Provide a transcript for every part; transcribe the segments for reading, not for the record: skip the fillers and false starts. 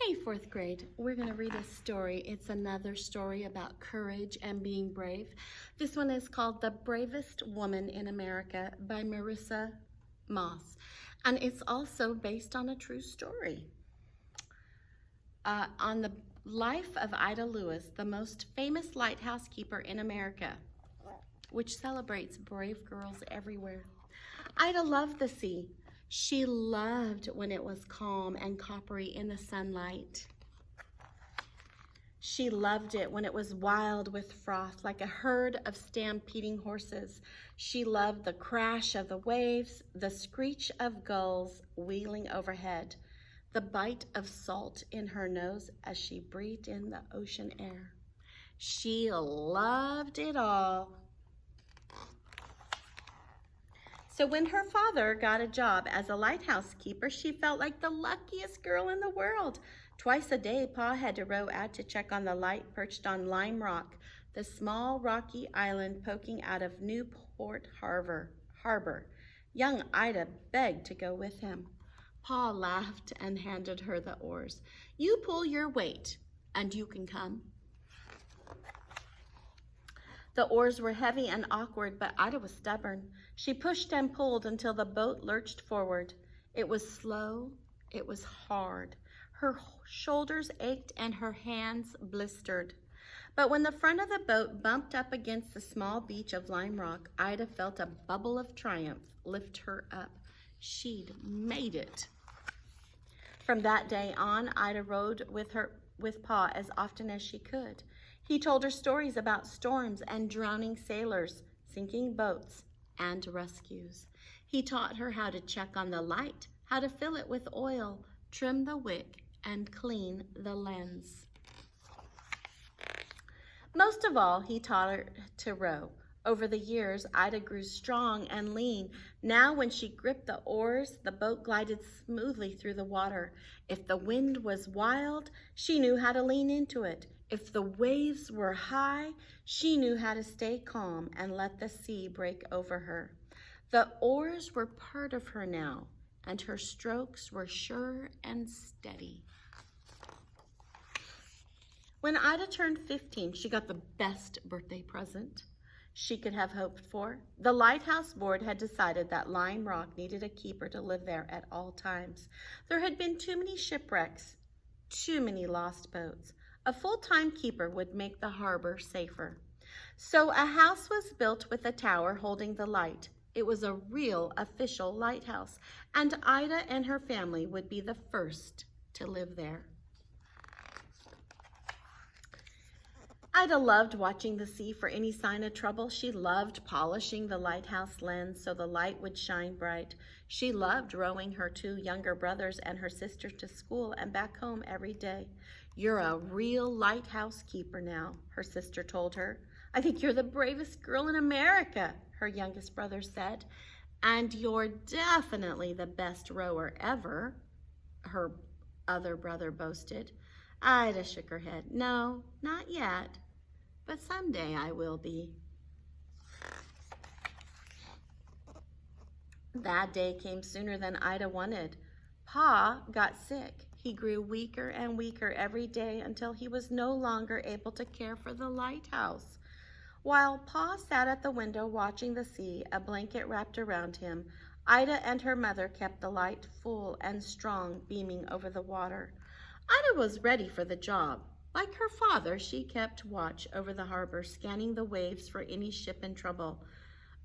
Hey, fourth grade, we're going to read a story. It's another story about courage and being brave. This one is called The Bravest Woman in America by Marissa Moss. And it's also based on a true story. On the life of Ida Lewis, the most famous lighthouse keeper in America, which celebrates brave girls everywhere. Ida loved the sea. She loved when it was calm and coppery in the sunlight. She loved it when it was wild with froth, like a herd of stampeding horses. She loved the crash of the waves, the screech of gulls wheeling overhead, the bite of salt in her nose as she breathed in the ocean air. She loved it all. So when her father got a job as a lighthouse keeper, she felt like the luckiest girl in the world. Twice a day, Pa had to row out to check on the light perched on Lime Rock, the small rocky island poking out of Newport Harbor. Young Ida begged to go with him. Pa laughed and handed her the oars. "You pull your weight, and you can come." The oars were heavy and awkward, but Ida was stubborn. She pushed and pulled until the boat lurched forward. It was slow, it was hard. Her shoulders ached and her hands blistered. But when the front of the boat bumped up against the small beach of Lime Rock, Ida felt a bubble of triumph lift her up. She'd made it. From that day on, Ida rowed with Pa as often as she could. He told her stories about storms and drowning sailors, sinking boats, and rescues. He taught her how to check on the light, how to fill it with oil, trim the wick, and clean the lens. Most of all, he taught her to row. Over the years, Ida grew strong and lean. Now, when she gripped the oars, the boat glided smoothly through the water. If the wind was wild, she knew how to lean into it. If the waves were high, she knew how to stay calm and let the sea break over her. The oars were part of her now, and her strokes were sure and steady. When Ida turned 15, she got the best birthday present she could have hoped for. The lighthouse board had decided that Lime Rock needed a keeper to live there at all times. There had been too many shipwrecks, too many lost boats. A full-time keeper would make the harbor safer. So a house was built with a tower holding the light. It was a real official lighthouse, and Ida and her family would be the first to live there. Ida loved watching the sea for any sign of trouble. She loved polishing the lighthouse lens so the light would shine bright. She loved rowing her two younger brothers and her sister to school and back home every day. "You're a real lighthouse keeper now," her sister told her. "I think you're the bravest girl in America," her youngest brother said. "And you're definitely the best rower ever," her other brother boasted. Ida shook her head. "No, not yet. But someday I will be." That day came sooner than Ida wanted. Pa got sick. He grew weaker and weaker every day until he was no longer able to care for the lighthouse. While Pa sat at the window watching the sea, a blanket wrapped around him, Ida and her mother kept the light full and strong, beaming over the water. Ida was ready for the job. Like her father, she kept watch over the harbor, scanning the waves for any ship in trouble.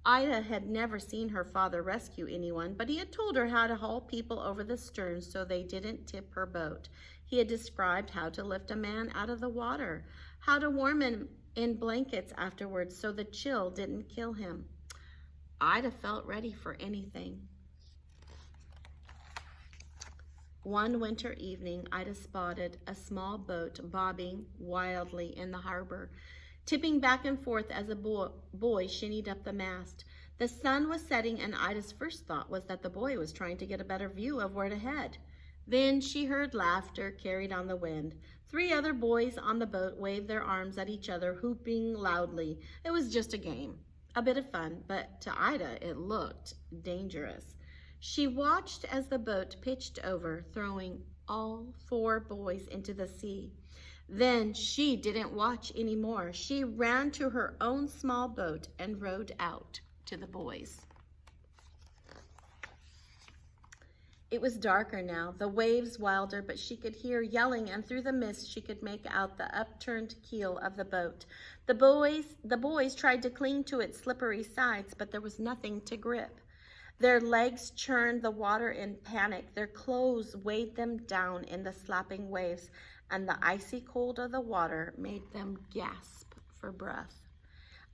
Ida had never seen her father rescue anyone, but he had told her how to haul people over the stern so they didn't tip her boat. He had described how to lift a man out of the water, how to warm him in blankets afterwards so the chill didn't kill him. Ida felt ready for anything. One winter evening, Ida spotted a small boat bobbing wildly in the harbor, tipping back and forth as a boy shinnied up the mast. The sun was setting, and Ida's first thought was that the boy was trying to get a better view of where to head. Then she heard laughter carried on the wind. 3 other boys on the boat waved their arms at each other, whooping loudly. It was just a game, a bit of fun, but to Ida it looked dangerous. She watched as the boat pitched over, throwing all 4 boys into the sea. Then she didn't watch anymore. She ran to her own small boat and rowed out to the boys. It was darker now, the waves wilder, but she could hear yelling, and through the mist she could make out the upturned keel of the boat. The boys tried to cling to its slippery sides, but there was nothing to grip. Their legs churned the water in panic. Their clothes weighed them down in the slapping waves, and the icy cold of the water made them gasp for breath.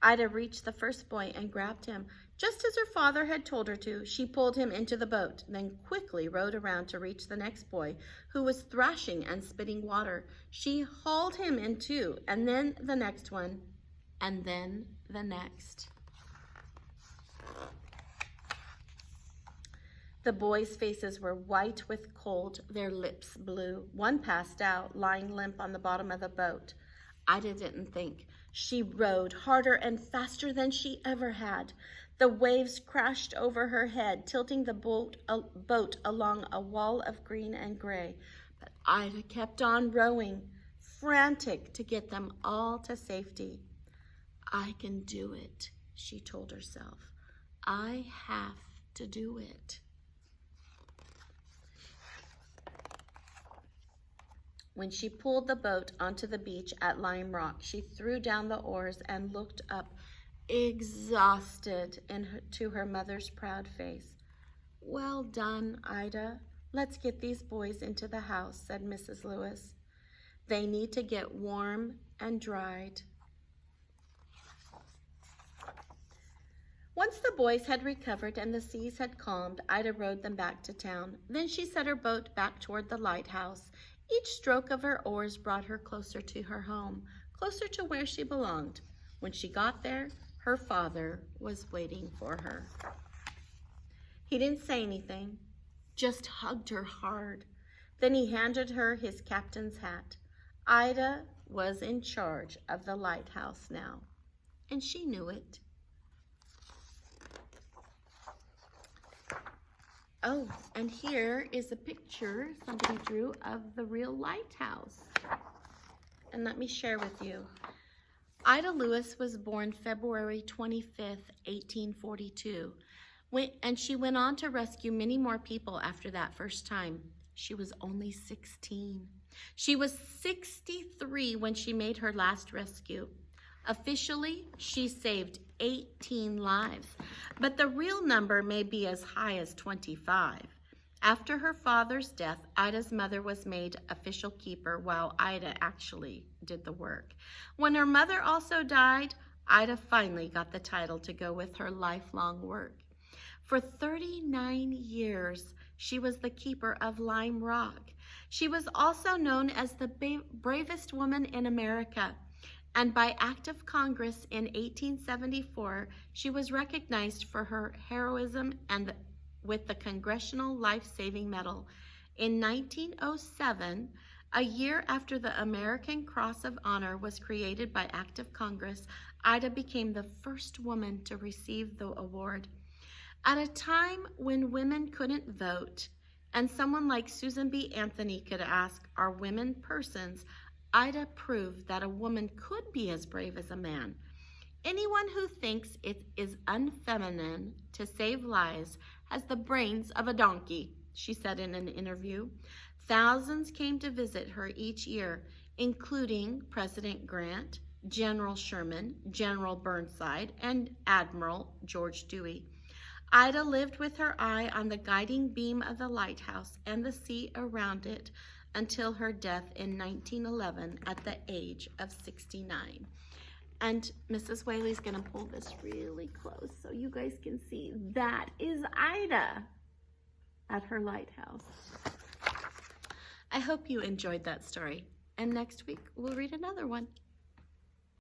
Ida reached the first boy and grabbed him. Just as her father had told her to, she pulled him into the boat, then quickly rowed around to reach the next boy, who was thrashing and spitting water. She hauled him in too, and then the next one, and then the next. The boys' faces were white with cold, their lips blue. One passed out, lying limp on the bottom of the boat. Ida didn't think. She rowed harder and faster than she ever had. The waves crashed over her head, tilting the boat along a wall of green and gray. But Ida kept on rowing, frantic to get them all to safety. I can do it, she told herself. I have to do it. When she pulled the boat onto the beach at Lime Rock, she threw down the oars and looked up, exhausted, to her mother's proud face. Well done, Ida. Let's get these boys into the house, said Mrs. Lewis. They need to get warm and dried. Once the boys had recovered and the seas had calmed, Ida rowed them back to town. Then she set her boat back toward the lighthouse. Each stroke of her oars brought her closer to her home, closer to where she belonged. When she got there, her father was waiting for her. He didn't say anything, just hugged her hard. Then he handed her his captain's hat. Ida was in charge of the lighthouse now, and she knew it. Oh, and here is a picture somebody drew of the real lighthouse. And let me share with you. Ida Lewis was born February 25th, 1842. And she went on to rescue many more people after that first time. She was only 16. She was 63 when she made her last rescue. Officially, she saved 18 lives, but the real number may be as high as 25. After her father's death, Ida's mother was made official keeper while Ida actually did the work. When her mother also died, Ida finally got the title to go with her lifelong work. For 39 years, she was the keeper of Lime Rock. She was also known as the bravest woman in America. And by act of Congress in 1874, she was recognized for her heroism and with the Congressional Life-Saving Medal. In 1907, a year after the American Cross of Honor was created by act of Congress, Ida became the first woman to receive the award. At a time when women couldn't vote, and someone like Susan B. Anthony could ask, "Are women persons?" Ida proved that a woman could be as brave as a man. Anyone who thinks it is unfeminine to save lives has the brains of a donkey, she said in an interview. Thousands came to visit her each year, including President Grant, General Sherman, General Burnside, and Admiral George Dewey. Ida lived with her eye on the guiding beam of the lighthouse and the sea around it until her death in 1911 at the age of 69. And Mrs. Whaley's gonna pull this really close so you guys can see. That is Ida at her lighthouse. I hope you enjoyed that story. And next week, we'll read another one.